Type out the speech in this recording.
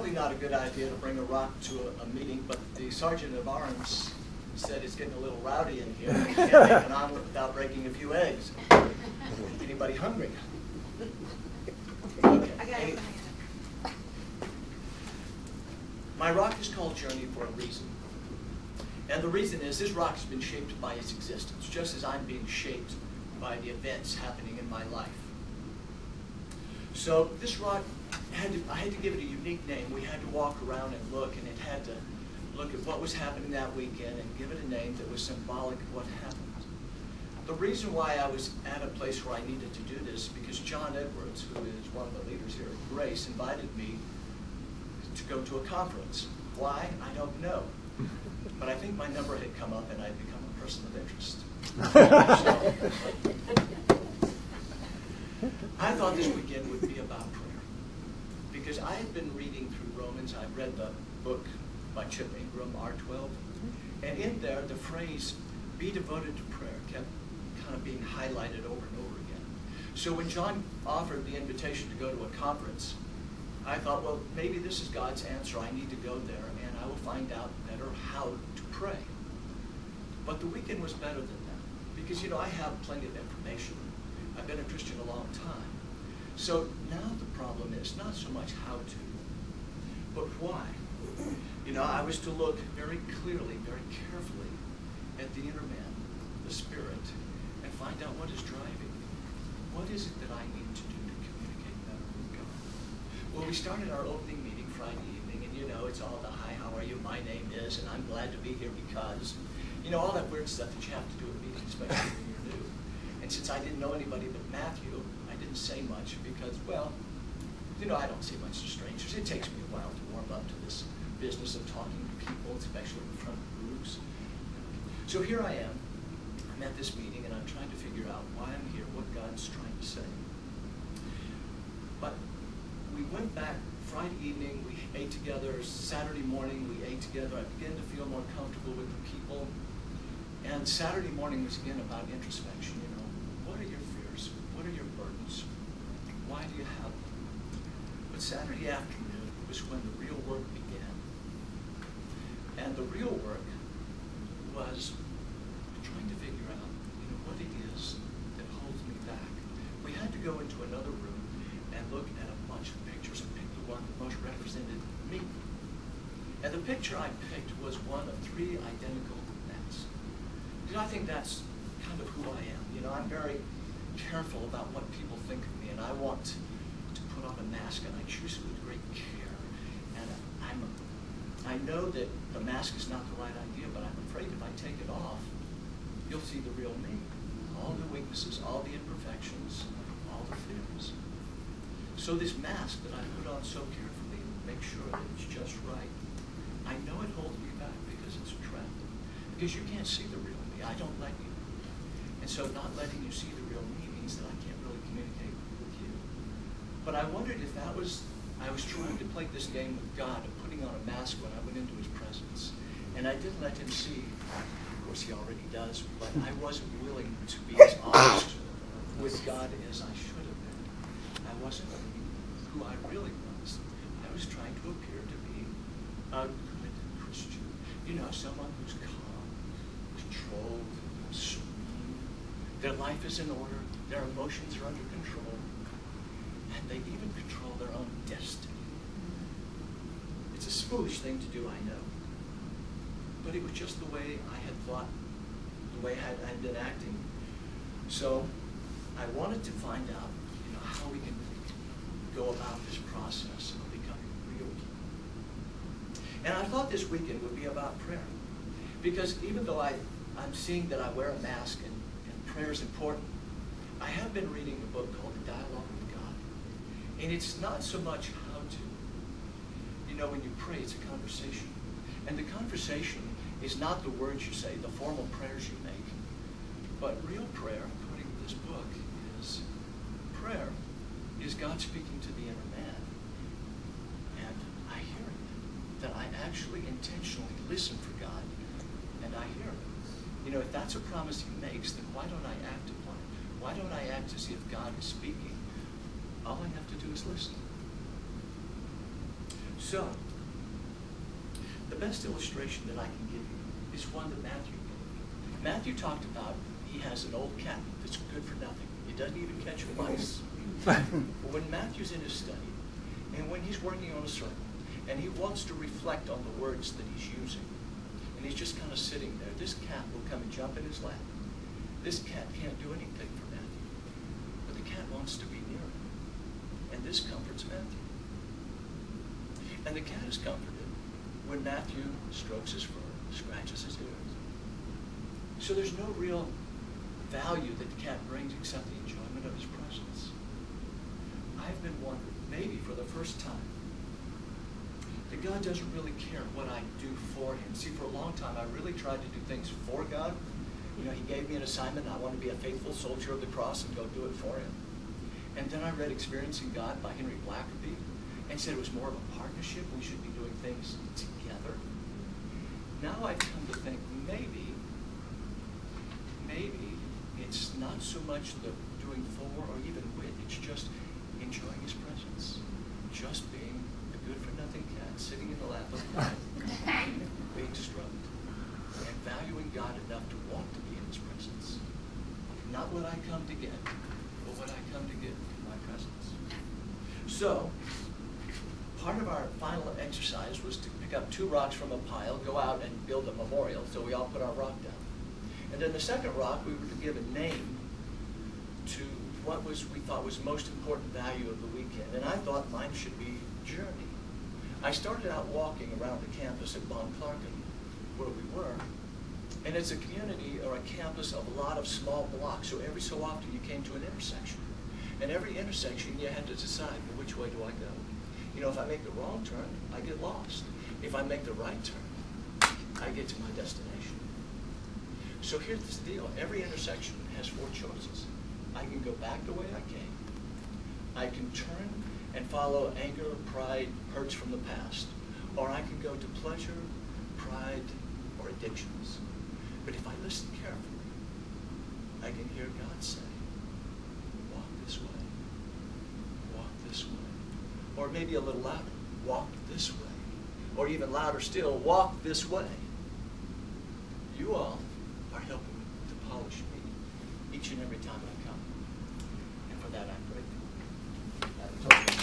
probably not a good idea to bring a rock to a meeting, but the sergeant of arms said it's getting a little rowdy in here. You can't make an omelet without breaking a few eggs. Anybody hungry? Okay. My rock is called Journey for a reason. And the reason is this rock has been shaped by its existence, just as I'm being shaped by the events happening in my life. So this rock, I had to give it a unique name. We had to walk around and look, and it had to look at what was happening that weekend and give it a name that was symbolic of what happened. The reason why I was at a place where I needed to do this, because John Edwards, who is one of the leaders here at Grace, invited me to go to a conference. Why? I don't know. But I think my number had come up and I'd become a person of interest. I thought this weekend would be about prayer. Because I had been reading through Romans. I read the book by Chip Ingram, R12. And in there, the phrase, be devoted to prayer, kept kind of being highlighted over and over again. So when John offered the invitation to go to a conference, I thought, well, maybe this is God's answer. I need to go there, and I will find out better how to pray. But the weekend was better than that. Because, you know, I have plenty of information. I've been a Christian a long time. So now the problem is not so much how to, but why. You know, I was to look very clearly, very carefully at the inner man, the spirit, and find out what is driving me. What is it that I need to do to communicate better with God? Well, we started our opening meeting Friday evening, and you know, it's all the hi, how are you, my name is, and I'm glad to be here because, you know, all that weird stuff that you have to do at meetings, especially when you're new. And since I didn't know anybody but Matthew, I didn't say much because, well, you know, I don't say much to strangers. It takes me a while to warm up to this business of talking to people, especially in front of groups. So here I am. I'm at this meeting, and I'm trying to figure out why I'm here, what God's trying to say. But we went back Friday evening. We ate together. Saturday morning, we ate together. I began to feel more comfortable with the people. And Saturday morning was again about introspection. You know, what are your fears? What are your burdens? Why do you have them? But Saturday afternoon was when the real work began. And the real work was trying to figure out, you know, what it is that holds me back. We had to go into another room and look at a bunch of pictures and pick the one that most represented me. And the picture I picked was one of 3 identical men. You know, I think that's kind of who I am. You know, I'm very careful about what people think of me, and I want to put on a mask, and I choose it with great care. And I know that the mask is not the right idea, but I'm afraid if I take it off, you'll see the real me. All the weaknesses, all the imperfections, all the fears. So this mask that I put on so carefully to make sure that it's just right, I know it holds me back because it's a trap. Because you can't see the real me. I don't let you. And so not letting you see the real me means that I can't really communicate with you. But I wondered if that was, I was trying to play this game with God of putting on a mask when I went into his presence. And I didn't let him see. Of course, he already does. But I wasn't willing to be as honest with God as I should have been. I wasn't who I really was. I was trying to appear to be a good Christian. You know, someone who's calm, controlled, serene. Their life is in order. Their emotions are under control. And they even control their own destiny. It's a foolish thing to do, I know. But it was just the way I had thought, the way I had been acting. So I wanted to find out, you know, how we can go about this process of becoming real people. And I thought this weekend would be about prayer. Because even though I'm seeing that I wear a mask and prayer is important, I have been reading a book called The Dialogue with God. And it's not so much how to. You know, when you pray, it's a conversation. And the conversation is not the words you say, the formal prayers you make. But real prayer, according to this book, is prayer is God speaking to the inner man. And I hear it. That I actually intentionally listen for God, and I hear it. You know, if that's a promise he makes, then why don't I act upon it? Why don't I act as if God is speaking? All I have to do is listen. So, the best illustration that I can give you is one that Matthew gave. Matthew talked about he has an old cat that's good for nothing. It doesn't even catch mice. But when Matthew's in his study, and when he's working on a sermon, and he wants to reflect on the words that he's using, and he's just kind of sitting there, this cat will come and jump in his lap. This cat can't do anything for Matthew, but the cat wants to be near him. And this comforts Matthew. And the cat is comforted when Matthew strokes his fur, scratches his ears. So there's no real value that the cat brings except the enjoyment of his presence. I've been wondering, maybe for the first time, that God doesn't really care what I do for him. See, for a long time, I really tried to do things for God. You know, he gave me an assignment, and I want to be a faithful soldier of the cross and go do it for him. And then I read Experiencing God by Henry Blackaby, and said it was more of a partnership. We should be doing things together. Now I've come to think maybe it's not so much the doing for or even with, it's just enjoying his presence. Just being a good-for-nothing cat sitting in the lap of God, being stroked, and valuing God enough to want to be in his presence. Not what I come to get, but what I come to give in my presence. So, part of our final exercise was to pick up 2 rocks from a pile, go out and build a memorial. So we all put our rock down. And then the second rock, we were to give a name to what we thought was most important value of the weekend. And I thought mine should be journey. I started out walking around the campus at Bon Clarkin, where we were. And it's a community or a campus of a lot of small blocks. So every so often you came to an intersection. And every intersection you had to decide, well, which way do I go? You know, if I make the wrong turn, I get lost. If I make the right turn, I get to my destination. So here's the deal. Every intersection has 4 choices. I can go back the way I came. I can turn and follow anger, pride, hurts from the past. Or I can go to pleasure, pride, or addictions. But if I listen carefully, I can hear God say, walk this way, walk this way. Or maybe a little louder, walk this way. Or even louder still, walk this way. You all are helping to polish me each and every time I come. And for that I'm grateful.